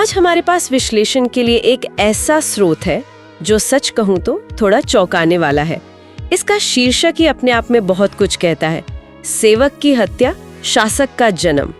आज हमारे पास विश्लेषण के लिए एक ऐसा स्रोत है जो सच कहूं तो थोड़ा चौंकाने वाला है। इसका शीर्षक ही अपने आप में बहुत कुछ कहता है। सेवक की हत्या, शासक का जन्म।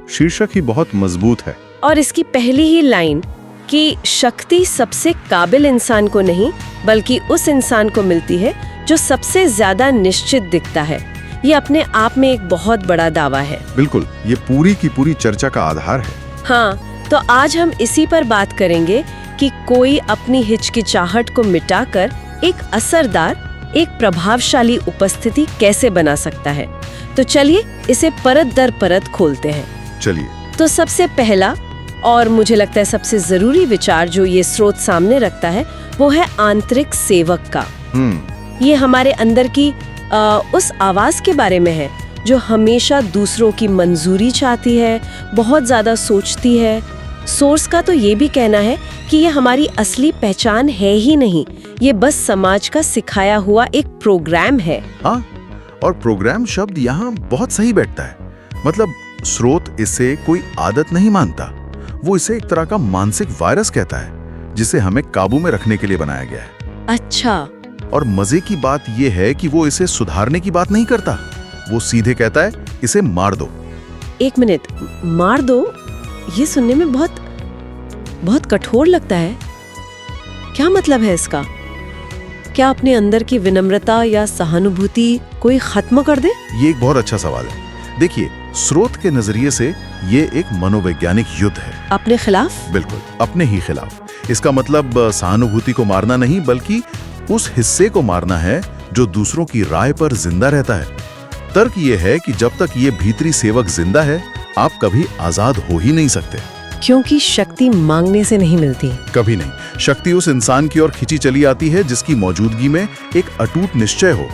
शीर्षक ही बहुत मजबूत है। और इसकी पहली ही लाइन कि शक्ति सबसे काबिल इंसान को नहीं बल्कि उस इंसान को मिलती है जो सबसे ज्यादा निश्चित दिखता है, ये अपने आप में एक बहुत बड़ा दावा है। बिल्कुल, ये पूरी की पूरी चर्चा का आधार है। हाँ, तो आज हम इसी पर बात करेंगे कि कोई अपनी हिचकिचाहट को मिटाकर एक असरदार, एक प्रभावशाली उपस्थिति कैसे बना सकता है। तो चलिए इसे परत दर परत खोलते हैं। चलिए। तो सबसे पहला और मुझे लगता है सबसे जरूरी विचार जो ये स्रोत सामने रखता है वो है आंतरिक सेवक का। ये हमारे अंदर की उस आवाज के बारे में है जो हमेशा दूसरों की मंजूरी चाहती है, बहुत ज्यादा सोचती है। सोर्स का तो ये भी कहना है कि ये हमारी असली पहचान है ही नहीं, ये बस समाज का सिखाया हुआ एक प्रोग्राम है। हाँ, और प्रोग्राम शब्द यहाँ बहुत सही बैठता है। मतलब स्रोत इसे कोई आदत नहीं मानता, वो इसे एक तरह का मानसिक वायरस कहता है जिसे हमें काबू में रखने के लिए बनाया गया है। अच्छा। और मजे की बात यह है कि वो इसे सुधारने की बात नहीं करता, वो सीधे कहता है इसे मार दो। एक मिनट, मार दो, ये सुनने में बहुत बहुत कठोर लगता है। क्या मतलब है इसका? क्या अपने अंदर की विनम्रता या सहानुभूति कोई खत्म कर दे? ये एक बहुत अच्छा सवाल है। देखिए, स्रोत के नजरिए से ये एक मनोवैज्ञानिक युद्ध है। अपने खिलाफ? बिल्कुल, अपने ही खिलाफ। इसका मतलब सहानुभूति को मारना नहीं बल्कि उस हिस्से को मारना है जो दूसरों की राय पर जिंदा रहता है। तर्क ये है कि जब तक ये भीतरी सेवक जिंदा है, आप कभी आजाद हो ही नहीं सकते। क्योंकि शक्ति मांगने से नहीं मिलती। कभी नहीं। शक्ति उस इंसान की ओर खींची चली आती है जिसकी मौजूदगी में एक अटूट निश्चय हो,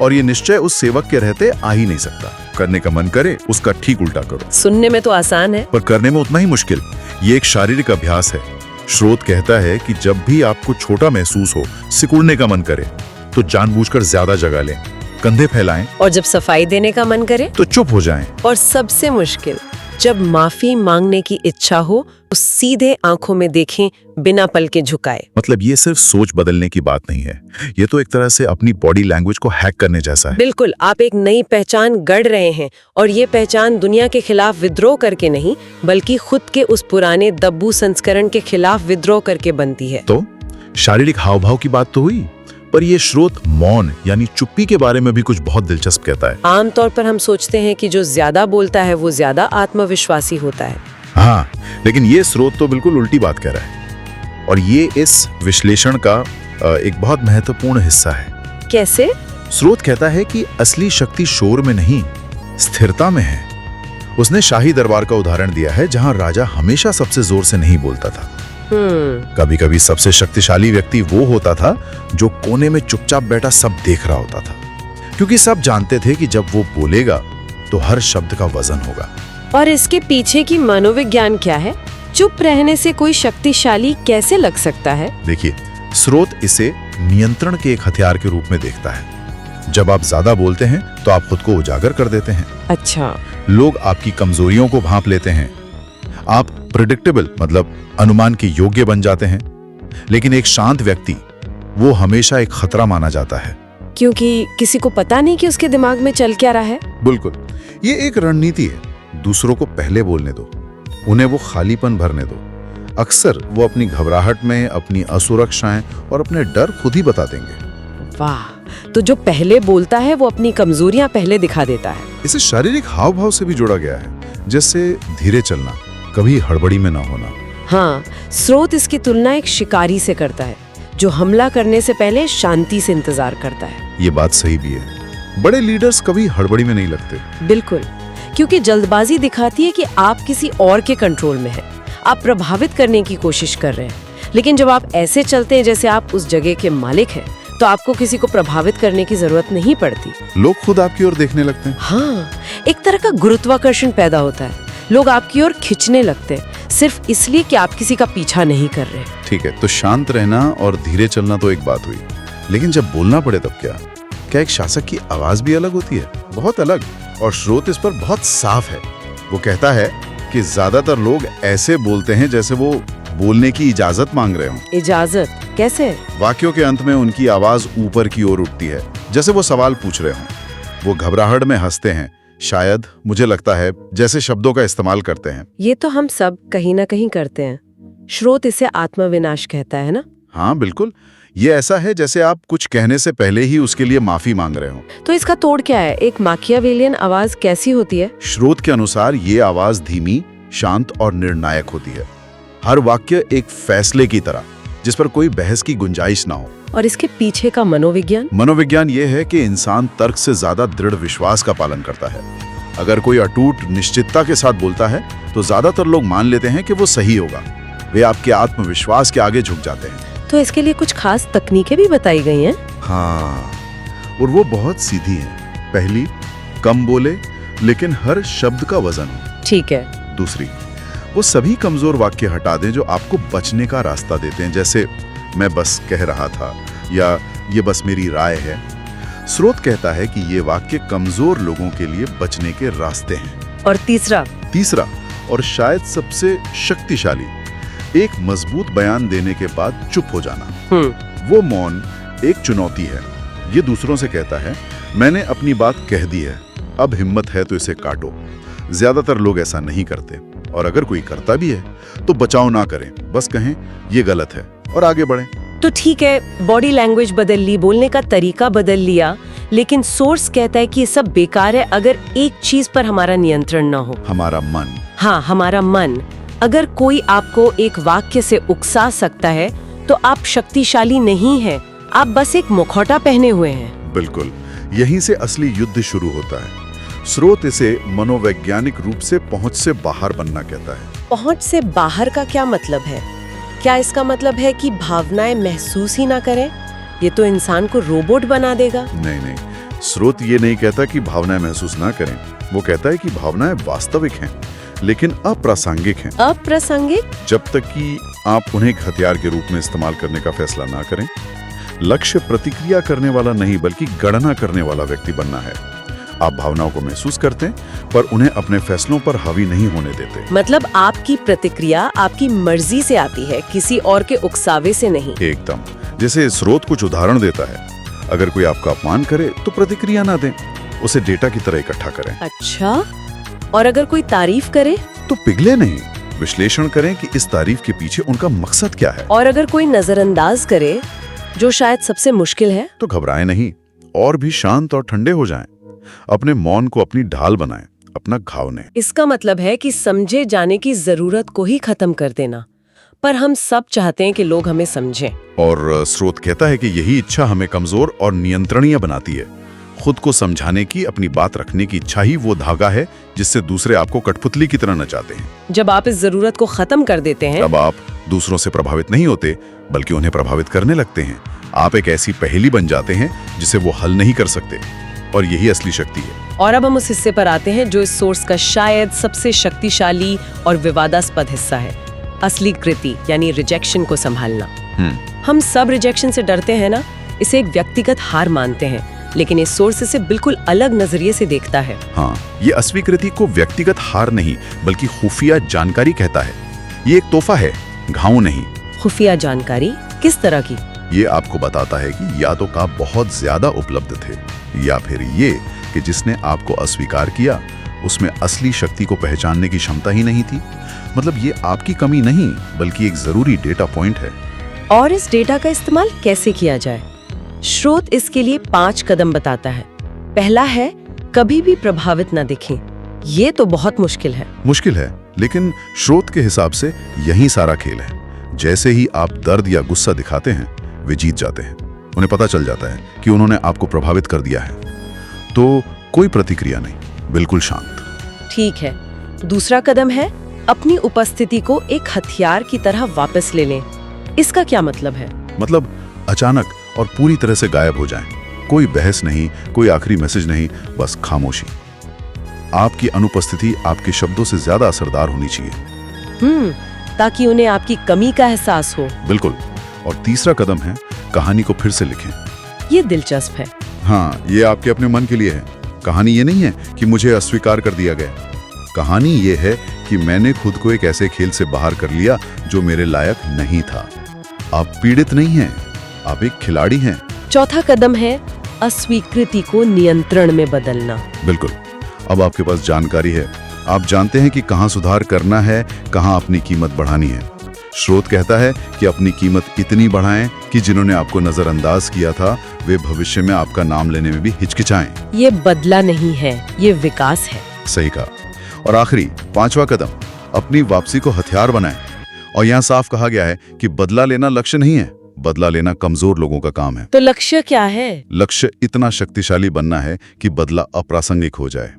और ये निश्चय उस सेवक के रहते आ ही नहीं सकता। करने का मन करे, उसका ठीक उल्टा करो। सुनने में तो आसान है, पर करने में उतना ही मुश्किल। ये एक शारीरिक अभ्यास है। स्रोत कहता है कि जब भी आपको छोटा महसूस हो, सिकुड़ने का मन करे, तो जानबूझकर ज्यादा जगह लें, कंधे फैलाएं। और जब सफाई देने का मन करे तो चुप हो जाएं। और सबसे मुश्किल, जब माफी मांगने की इच्छा हो तो सीधे आंखों में देखें बिना पलके झुकाए। मतलब ये सिर्फ सोच बदलने की बात नहीं है, ये तो एक तरह से अपनी बॉडी लैंग्वेज को हैक करने जैसा है। बिल्कुल, आप एक नई पहचान गढ़ रहे हैं, और ये पहचान दुनिया के खिलाफ विद्रोह करके नहीं बल्कि खुद के उस पुराने दब्बू संस्करण के खिलाफ विद्रोह करके बनती है। तो शारीरिक हाव भाव की बात तो हुई, पर ये स्रोत मौन यानी चुप्पी के बारे में भी कुछ बहुत दिलचस्प कहता है। आमतौर पर हम सोचते हैं कि जो ज्यादा बोलता है वो ज्यादा आत्मविश्वासी होता है। हाँ, लेकिन ये स्रोत तो बिल्कुल उल्टी बात कह रहा है, और ये इस विश्लेषण का एक बहुत महत्वपूर्ण हिस्सा है। कैसे? स्रोत कहता है कि असली शक्ति शोर में नहीं, स्थिरता में है। उसने शाही दरबार का उदाहरण दिया है जहां राजा हमेशा सबसे जोर से नहीं बोलता था। कभी कभी सबसे शक्तिशाली व्यक्ति वो होता था जो कोने में चुपचाप बैठा सब देख रहा होता था, क्योंकि सब जानते थे कि जब वो बोलेगा तो हर शब्द का वजन होगा। और इसके पीछे की मनोविज्ञान क्या है? चुप रहने से कोई शक्तिशाली कैसे लग सकता है? देखिए, स्रोत इसे नियंत्रण के एक हथियार के रूप में देखता है। जब आप ज्यादा बोलते हैं तो आप खुद को उजागर कर देते हैं। अच्छा। लोग आपकी कमजोरियों को भांप लेते हैं। आप प्रेडिक्टेबल मतलब अनुमान के योग्य बन जाते हैं। लेकिन एक शांत व्यक्ति, वो हमेशा एक खतरा माना जाता है, क्योंकि किसी को पता नहीं कि उसके दिमाग में चल क्या रहा है। बिल्कुल, ये एक रणनीति है। दूसरों को पहले बोलने दो, उन्हें वो खालीपन भरने दो। अक्सर वो अपनी घबराहट में अपनी असुरक्षाएं और अपने डर खुद ही बता देंगे। वाह, तो जो पहले बोलता है वो अपनी कमजोरियां पहले दिखा देता है। इसे शारीरिक हाव भाव से भी जोड़ा गया है, जैसे धीरे चलना, कभी हड़बड़ी में ना होना। हाँ, स्रोत इसकी तुलना एक शिकारी से करता है जो हमला करने से पहले शांति से इंतजार करता है। ये बात सही भी है। बड़े लीडर्स कभी हड़बड़ी में नहीं लगते। बिल्कुल, क्योंकि जल्दबाजी दिखाती है कि आप किसी और के कंट्रोल में हैं, आप प्रभावित करने की कोशिश कर रहे हैं। लेकिन जब आप ऐसे चलते हैं जैसे आप उस जगह के मालिक हैं, तो आपको किसी को प्रभावित करने की जरूरत नहीं पड़ती। लोग खुद आपकी ओर देखने लगते हैं। हाँ, एक तरह का गुरुत्वाकर्षण पैदा होता है। लोग आपकी ओर खिंचने लगते हैं सिर्फ इसलिए कि आप किसी का पीछा नहीं कर रहे। ठीक है, तो शांत रहना और धीरे चलना तो एक बात हुई, लेकिन जब बोलना पड़े तब क्या? क्या एक शासक की आवाज भी अलग होती है? बहुत अलग। और स्रोत इस पर बहुत साफ है। वो कहता है कि ज्यादातर लोग ऐसे बोलते हैं जैसे वो बोलने की इजाजत मांग रहे हों। इजाजत कैसे? वाक्यों के अंत में उनकी आवाज ऊपर की ओर उठती है, जैसे वो सवाल पूछ रहे हों। वो घबराहट में हंसते हैं, शायद मुझे लगता है जैसे शब्दों का इस्तेमाल करते हैं। ये तो हम सब कहीं ना कहीं करते हैं। श्रोत इसे आत्मविनाश कहता है ना? हाँ बिल्कुल, ये ऐसा है जैसे आप कुछ कहने से पहले ही उसके लिए माफी मांग रहे हो। तो इसका तोड़ क्या है? एक माकियावेलियन आवाज कैसी होती है? श्रोत के अनुसार ये आवाज धीमी, शांत और निर्णायक होती है। हर वाक्य एक फैसले की तरह, जिस पर कोई बहस की गुंजाइश ना हो। और इसके पीछे का मनोविज्ञान? मनोविज्ञान ये है कि इंसान तर्क से ज्यादा दृढ़ विश्वास का पालन करता है। अगर कोई अटूट निश्चितता के साथ बोलता है तो ज्यादातर लोग मान लेते हैं कि वो सही होगा। वे आपके आत्मविश्वास के आगे झुक जाते हैं। तो इसके लिए कुछ खास तकनीकें भी बताई गई हैं? हाँ, और वो बहुत सीधी है। पहली, कम बोले लेकिन हर शब्द का वजन हो। ठीक है। दूसरी, वो सभी कमजोर वाक्य हटा दें जो आपको बचने का रास्ता देते हैं, जैसे मैं बस कह रहा था या ये बस मेरी राय है। स्रोत कहता है कि ये वाक्य कमजोर लोगों के लिए बचने के रास्ते हैं। और तीसरा और शायद सबसे शक्तिशाली, एक मजबूत बयान देने के बाद चुप हो जाना। वो मौन एक चुनौती है। ये दूसरों से कहता है मैंने अपनी बात कह दी है, अब हिम्मत है तो इसे काटो। ज्यादातर लोग ऐसा नहीं करते, और अगर कोई करता भी है तो बचाव ना करें, बस कहें ये गलत है और आगे बढ़ें। तो ठीक है, बॉडी लैंग्वेज बदल ली, बोलने का तरीका बदल लिया, लेकिन सोर्स कहता है कि ये सब बेकार है अगर एक चीज पर हमारा नियंत्रण ना हो। हमारा मन। हाँ, हमारा मन। अगर कोई आपको एक वाक्य से उकसा सकता है तो आप शक्तिशाली नहीं हैं, आप बस एक मुखौटा पहने हुए हैं। बिल्कुल, यहीं से असली युद्ध शुरू होता है। स्रोत इसे मनोवैज्ञानिक रूप से पहुंच से बाहर बनना कहता है। पहुंच से बाहर का क्या मतलब है? क्या इसका मतलब है कि भावनाएं महसूस ही ना करें? ये तो इंसान को रोबोट बना देगा। नहीं, स्रोत ये नहीं कहता कि भावनाएं महसूस ना करें। वो कहता है कि भावनाएं वास्तविक हैं लेकिन अप्रासंगिक हैं। अप्रासंगिक? जब तक कि आप उन्हें एक हथियार के रूप में इस्तेमाल करने का फैसला ना करें। लक्ष्य प्रतिक्रिया करने वाला नहीं बल्कि गणना करने वाला व्यक्ति बनना है। आप भावनाओं को महसूस करते हैं पर उन्हें अपने फैसलों पर हावी नहीं होने देते। मतलब आपकी प्रतिक्रिया आपकी मर्जी से आती है, किसी और के उकसावे से नहीं। एकदम। जैसे स्रोत कुछ उदाहरण देता है, अगर कोई आपका अपमान करे तो प्रतिक्रिया ना दें, उसे डेटा की तरह इकट्ठा करें। अच्छा, और अगर कोई तारीफ करे तो पिघले नहीं, विश्लेषण करें कि इस तारीफ के पीछे उनका मकसद क्या है। और अगर कोई नजरअंदाज करे, जो शायद सबसे मुश्किल है, तो घबराएं नहीं और भी शांत और ठंडे हो जाएं। अपने मौन को अपनी ढाल बनाएं, अपना घाव ने। इसका मतलब है कि समझे जाने की जरूरत को ही खत्म कर देना, पर हम सब चाहते हैं कि लोग हमें समझें। और स्रोत कहता है कि यही इच्छा हमें कमजोर और नियंत्रणीय बनाती है। खुद को समझाने की, अपनी बात रखने की इच्छा ही वो धागा है जिससे दूसरे आपको कठपुतली की तरह नचाते हैं। जब आप इस जरूरत को खत्म कर देते हैं, तब आप दूसरों से प्रभावित नहीं होते बल्कि उन्हें प्रभावित करने लगते हैं। आप एक ऐसी पहेली बन जाते हैं जिसे वो हल नहीं कर सकते, और यही असली शक्ति है। और अब हम उस हिस्से पर आते हैं जो इस सोर्स का शायद सबसे शक्तिशाली और विवादास्पद हिस्सा है, असली कृति यानी रिजेक्शन को संभालना। हम सब रिजेक्शन से डरते हैं ना, इसे एक व्यक्तिगत हार मानते हैं, लेकिन इस सोर्स इसे बिल्कुल अलग नजरिए से देखता है। हाँ, ये अस्वीकृति को व्यक्तिगत हार नहीं बल्कि खुफिया जानकारी कहता है। ये एक तोहफा है, घाव नहीं। खुफिया जानकारी किस तरह की? ये आपको बताता है कि या तो आप बहुत ज्यादा उपलब्ध थे, या फिर ये कि जिसने आपको अस्वीकार किया उसमें असली शक्ति को पहचानने की क्षमता ही नहीं थी। मतलब ये आपकी कमी नहीं बल्कि एक जरूरी डेटा पॉइंट है। और इस डेटा का इस्तेमाल कैसे किया जाए? स्रोत इसके लिए 5 कदम बताता है। पहला है, कभी भी प्रभावित न दिखें। ये तो बहुत मुश्किल है, लेकिन स्रोत के हिसाब से यही सारा खेल है। जैसे ही आप दर्द या गुस्सा दिखाते हैं, वे जीत जाते हैं। उन्हें पता चल जाता है कि उन्होंने आपको प्रभावित कर दिया है, तो कोई प्रतिक्रिया नहीं, बिल्कुल शांत। ठीक है। दूसरा कदम है, अपनी उपस्थिति को एक हथियार की तरह वापस ले लें। इसका क्या मतलब है? मतलब अचानक और पूरी तरह से गायब हो जाएं। कोई बहस नहीं, कोई आखिरी मैसेज नहीं, बस खामोशी। आपकी अनुपस्थिति आपके शब्दों से ज्यादा असरदार होनी चाहिए। ताकि उन्हें आपकी कमी का एहसास हो। बिल्कुल। और तीसरा कदम है, कहानी को फिर से लिखें। ये दिलचस्प है। हाँ, ये आपके अपने मन के लिए है। कहानी ये नहीं है कि मुझे अस्वीकार कर दिया गया। कहानी ये है कि मैंने खुद को एक ऐसे खेल से बाहर कर लिया जो मेरे लायक नहीं था। आप पीड़ित नहीं हैं, आप एक खिलाड़ी हैं। चौथा कदम है अस्वीकृति को नियंत्रण में बदलना। बिल्कुल। अब आपके पास जानकारी है, आप जानते हैं कि कहाँ सुधार करना है, कहाँ अपनी कीमत बढ़ानी है। स्रोत कहता है कि अपनी कीमत इतनी बढ़ाएं कि जिन्होंने आपको नजरअंदाज किया था वे भविष्य में आपका नाम लेने में भी हिचकिचाएं। ये बदला नहीं है, ये विकास है। सही कहा। और आखिरी 5वां कदम, अपनी वापसी को हथियार बनाएं। और यहाँ साफ कहा गया है कि बदला लेना लक्ष्य नहीं है, बदला लेना कमजोर लोगों का काम है। तो लक्ष्य क्या है? लक्ष्य इतना शक्तिशाली बनना है कि बदला अप्रासंगिक हो जाए।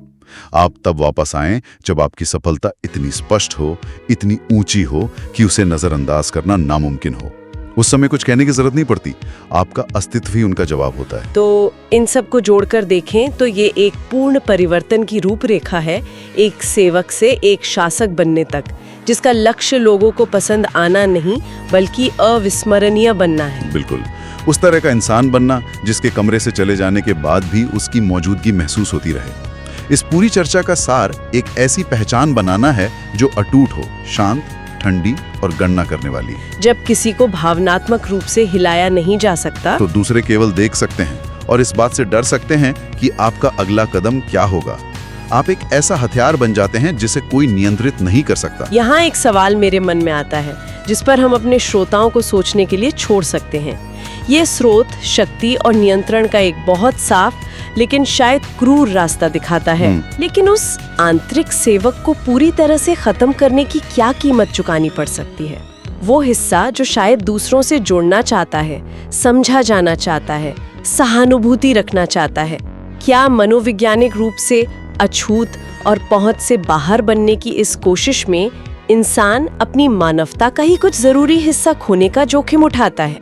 आप तब वापस आएं जब आपकी सफलता इतनी स्पष्ट हो, इतनी ऊंची हो कि उसे नजरअंदाज करना नामुमकिन हो। उस समय कुछ कहने की जरूरत नहीं पड़ती, आपका अस्तित्व ही उनका जवाब होता है। तो इन सब को जोड़कर देखें तो ये एक पूर्ण परिवर्तन की रूपरेखा है, एक सेवक से एक शासक बनने तक, जिसका लक्ष्य लोगों को पसंद आना नहीं बल्कि अविस्मरणीय बनना है। बिल्कुल, उस तरह का इंसान बनना जिसके कमरे से चले जाने के बाद भी उसकी मौजूदगी महसूस होती रहे। इस पूरी चर्चा का सार एक ऐसी पहचान बनाना है जो अटूट हो, शांत, ठंडी और गणना करने वाली। जब किसी को भावनात्मक रूप से हिलाया नहीं जा सकता तो दूसरे केवल देख सकते हैं और इस बात से डर सकते हैं कि आपका अगला कदम क्या होगा। आप एक ऐसा हथियार बन जाते हैं जिसे कोई नियंत्रित नहीं कर सकता। यहाँ एक सवाल मेरे मन में आता है जिस पर हम अपने श्रोताओं को सोचने के लिए छोड़ सकते हैं। ये स्रोत शक्ति और नियंत्रण का एक बहुत साफ लेकिन शायद क्रूर रास्ता दिखाता है, लेकिन उस आंतरिक सेवक को पूरी तरह से खत्म करने की क्या कीमत चुकानी पड़ सकती है? वो हिस्सा जो शायद दूसरों से जुड़ना चाहता है, समझा जाना चाहता है, सहानुभूति रखना चाहता है, क्या मनोवैज्ञानिक रूप से अछूत और पहुंच से बाहर बनने की इस कोशिश में इंसान अपनी मानवता का ही कुछ जरूरी हिस्सा खोने का जोखिम उठाता है?